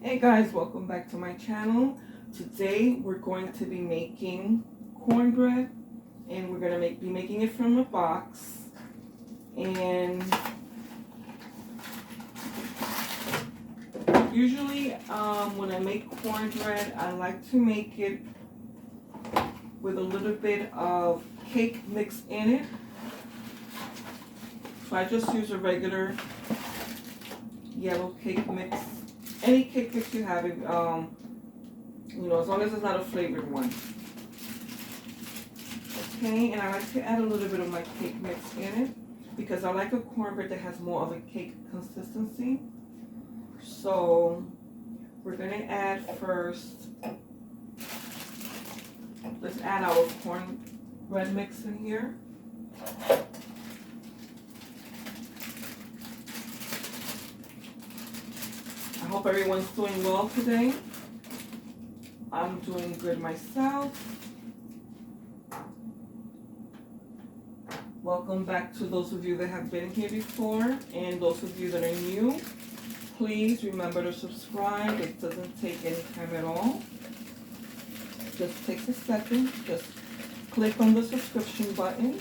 Hey guys, welcome back to my channel. Today we're going to be making cornbread, and we're going to be making it from a box. And usually when I make cornbread, I like to make it with a little bit of cake mix in it. So I just use a regular yellow cake mix. Any cake mix you have, as long as it's not a flavored one. Okay, and I like to add a little bit of my cake mix in it because I like a cornbread that has more of a cake consistency. So we're gonna add first, let's add our cornbread mix in here. I hope everyone's doing well today. I'm doing good myself. Welcome back to those of you that have been here before, and those of you that are new. Please remember to subscribe. It doesn't take any time at all. Just takes a second. Just click on the subscription button.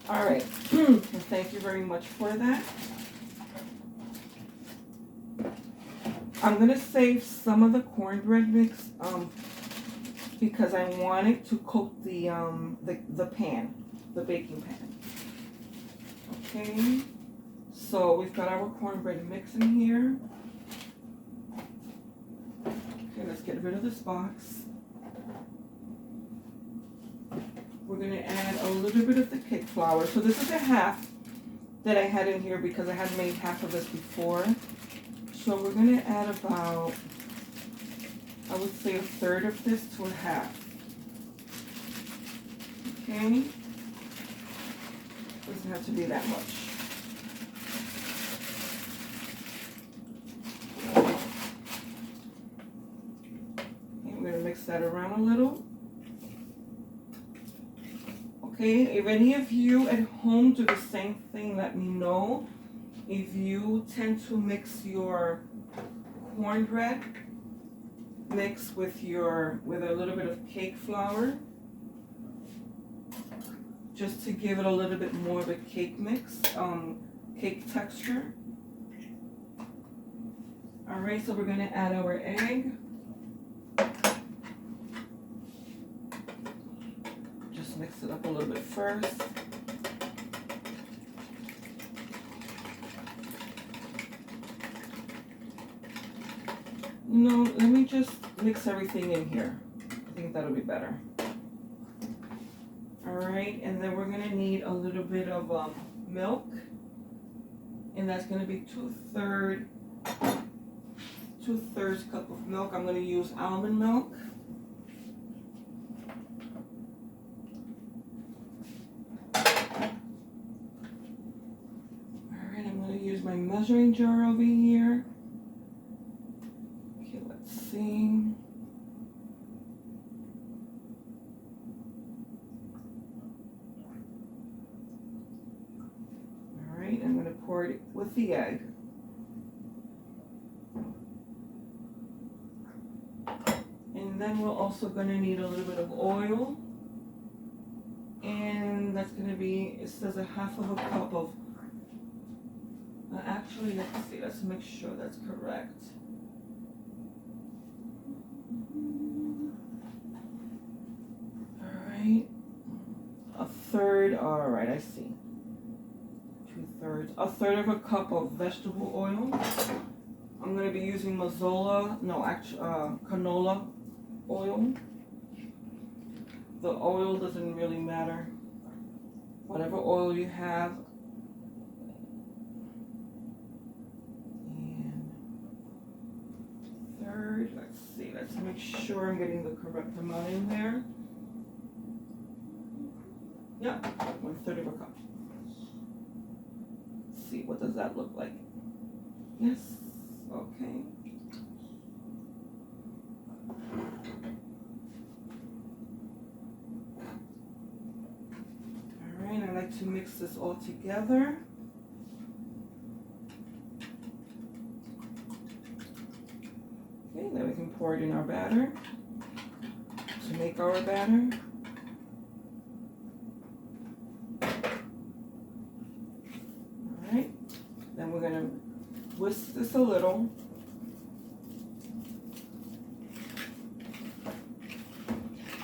All right. And thank you very much for that. I'm gonna save some of the cornbread mix because I want it to coat the pan, the baking pan. Okay, so we've got our cornbread mix in here. Okay, let's get rid of this box. We're gonna add a little bit of the cake flour. So this is a half that I had in here because I had made half of this before. So we're going to add about, I would say, a third of this to a half. Okay? Doesn't have to be that much. Okay, we're going to mix that around a little. Okay, if any of you at home do the same thing, let me know. If you tend to mix your cornbread mix with a little bit of cake flour, just to give it a little bit more of a cake mix, cake texture. All right, so we're gonna add our egg. Just mix it up a little bit first. No, let me just mix everything in here. I think that'll be better. All right, and then we're gonna need a little bit of milk, and that's gonna be two-thirds cup of milk. I'm gonna use almond milk. All right, I'm gonna use my measuring jar over here. See. All right, I'm going to pour it with the egg. And then we're also going to need a little bit of oil. And that's going to be, it says a half of a cup of, actually, let's see, let's make sure that's correct. A third, all right, I see. Two-thirds, a third of a cup of vegetable oil. I'm going to be using canola oil. The oil doesn't really matter. Whatever oil you have. And third, let's see, let's make sure I'm getting the correct amount in there. Yeah, 1/3 of a cup. Let's see, what does that look like? Yes, okay. All right, I like to mix this all together. Okay, then we can pour it in our batter to make our batter. Alright, then we're going to whisk this a little.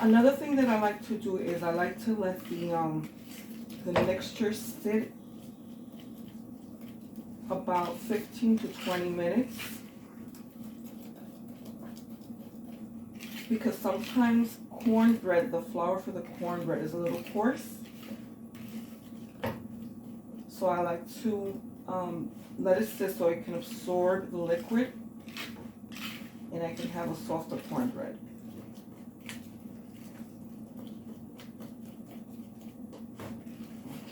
Another thing that I like to do is I like to let the mixture sit about 15 to 20 minutes, because sometimes cornbread, the flour for the cornbread is a little coarse, so I like to let it sit so it can absorb the liquid and I can have a softer cornbread.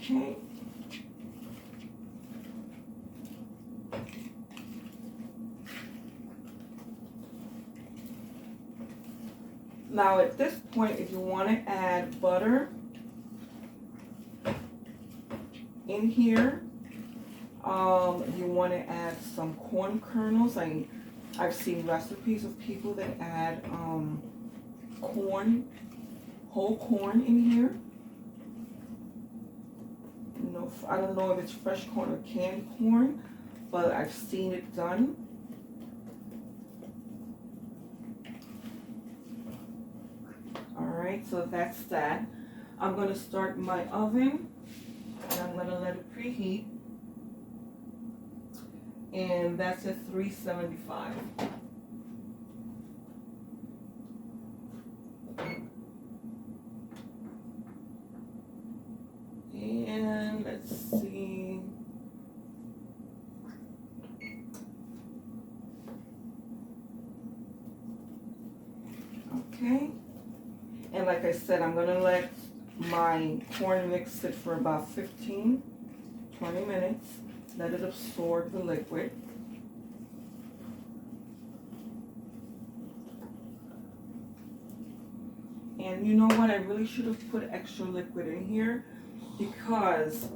Okay. Now at this point, if you want to add butter in here, you want to add some corn kernels. I've seen recipes of people that add corn, whole corn in here. I don't know if it's fresh corn or canned corn, but I've seen it done. Alright, so that's that. I'm going to start my oven and I'm going to let it preheat. And that's at 375. And let's see. Okay. And like I said, I'm going to let my corn mix sit for about 15, 20 minutes. Let it absorb the liquid. And you know what? I really should have put extra liquid in here because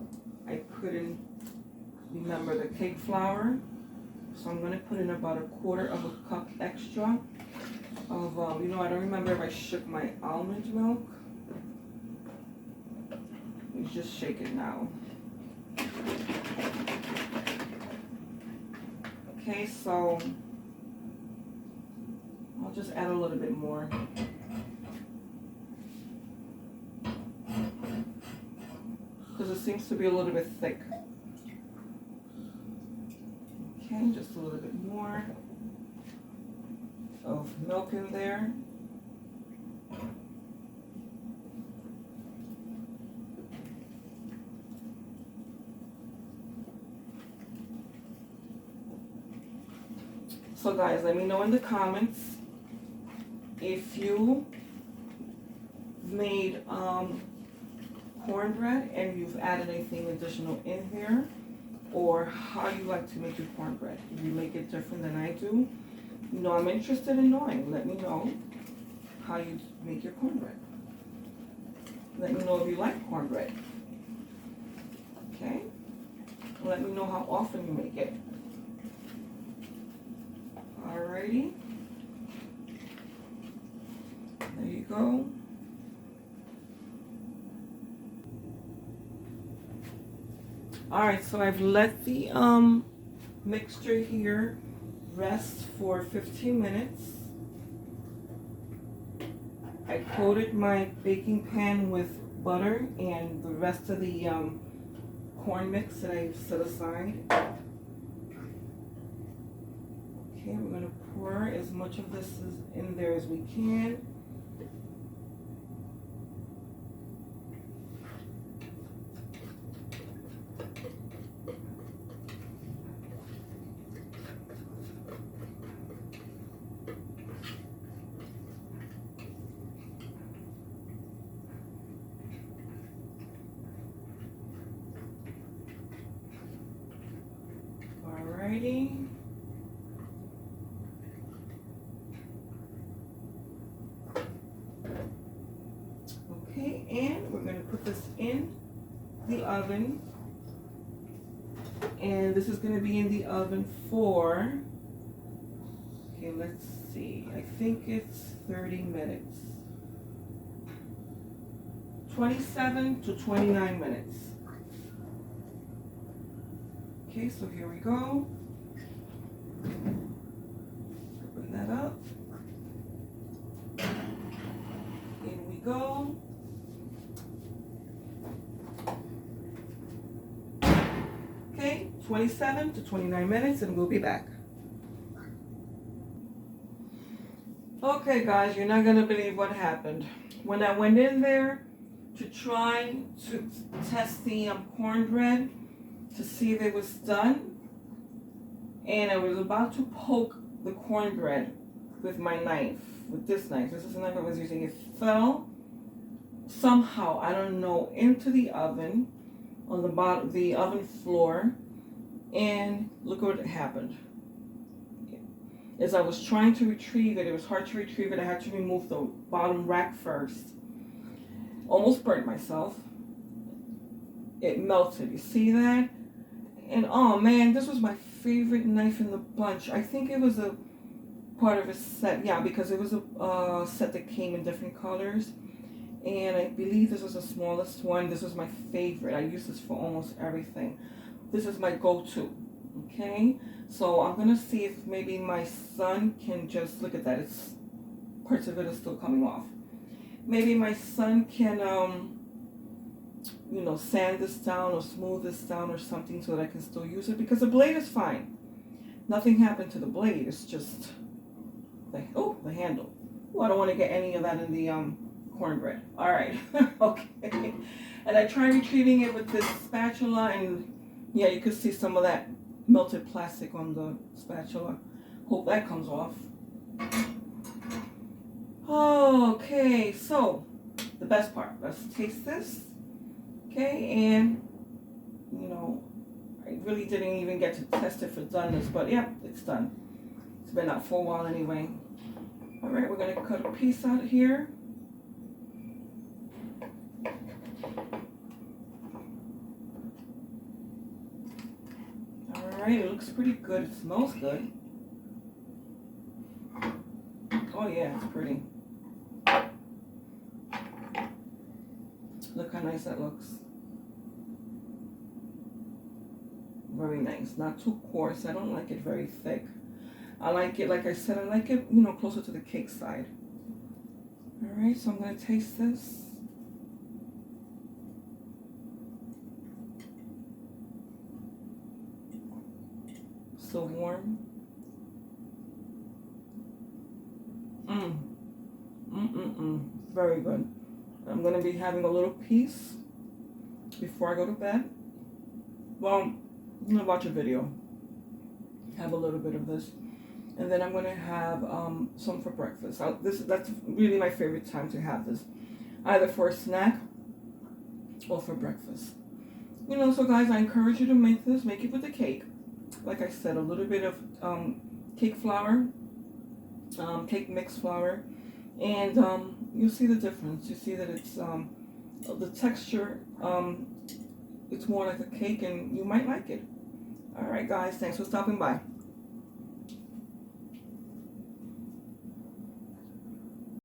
I couldn't remember the cake flour. So I'm going to put in about 1/4 of a cup extra of, I don't remember if I shook my almond milk. Let's just shake it now. Okay, so I'll just add a little bit more. Because it seems to be a little bit thick. Okay, just a little bit more of milk in there. So guys, let me know in the comments if you made cornbread and you've added anything additional in here, or how you like to make your cornbread. If you make it different than I do, I'm interested in knowing. Let me know how you make your cornbread. Let me know if you like cornbread. Okay? Let me know how often you make it. Alrighty. There you go. Alright, so I've let the mixture here rest for 15 minutes. I coated my baking pan with butter and the rest of the corn mix that I set aside. Okay, we're going to pour as much of this in there as we can. Alrighty. Okay, and we're going to put this in the oven. And this is going to be in the oven for, Okay, let's see. I think it's 30 minutes. 27 to 29 minutes. Okay, so here we go. Open that up. In we go. Okay, 27 to 29 minutes and we'll be back. Okay guys, you're not gonna believe what happened. When I went in there to try to test the cornbread to see if it was done, and I was about to poke the cornbread with my knife, with this knife. This is the knife I was using. It fell somehow, I don't know, into the oven, on the bottom, the oven floor, and look what happened. As I was trying to retrieve it, it was hard to retrieve it. I had to remove the bottom rack first. Almost burnt myself. It melted. You see that? And oh man, this was my favorite knife in the bunch. I think it was a part of a set. Yeah, because it was a set that came in different colors. And I believe this was the smallest one. This was my favorite. I use this for almost everything. This is my go-to. Okay? So I'm going to see if maybe my son can just, look at that. It's, parts of it are still coming off. Maybe my son can, you know, sand this down or smooth this down or something so that I can still use it. Because the blade is fine. Nothing happened to the blade. It's just, the handle. Oh, I don't want to get any of that in the cornbread. All right. Okay. And I tried retrieving it with this spatula, and yeah, you could see some of that melted plastic on the spatula. Hope that comes off. Okay, so the best part. Let's taste this. Okay, and you know, I really didn't even get to test it for doneness, but yeah, it's done. It's been out for a while anyway. All right, we're gonna cut a piece out here. All right, it looks pretty good. It smells good. Oh yeah, it's pretty. Look how nice that looks. Very nice. Not too coarse. I don't like it very thick. I like it, like I said, I like it, you know, closer to the cake side. All right, so I'm going to taste this. So warm. Very good. I'm going to be having a little piece before I go to bed. Well, I'm going to watch a video. Have a little bit of this. And then I'm going to have some for breakfast. That's really my favorite time to have this. Either for a snack or for breakfast. You know, so guys, I encourage you to make this. Make it with the cake. Like I said, a little bit of cake flour, cake mix flour. And you'll see the difference. You see that it's the texture, it's more like a cake, and you might like it. All right, guys, thanks for stopping by.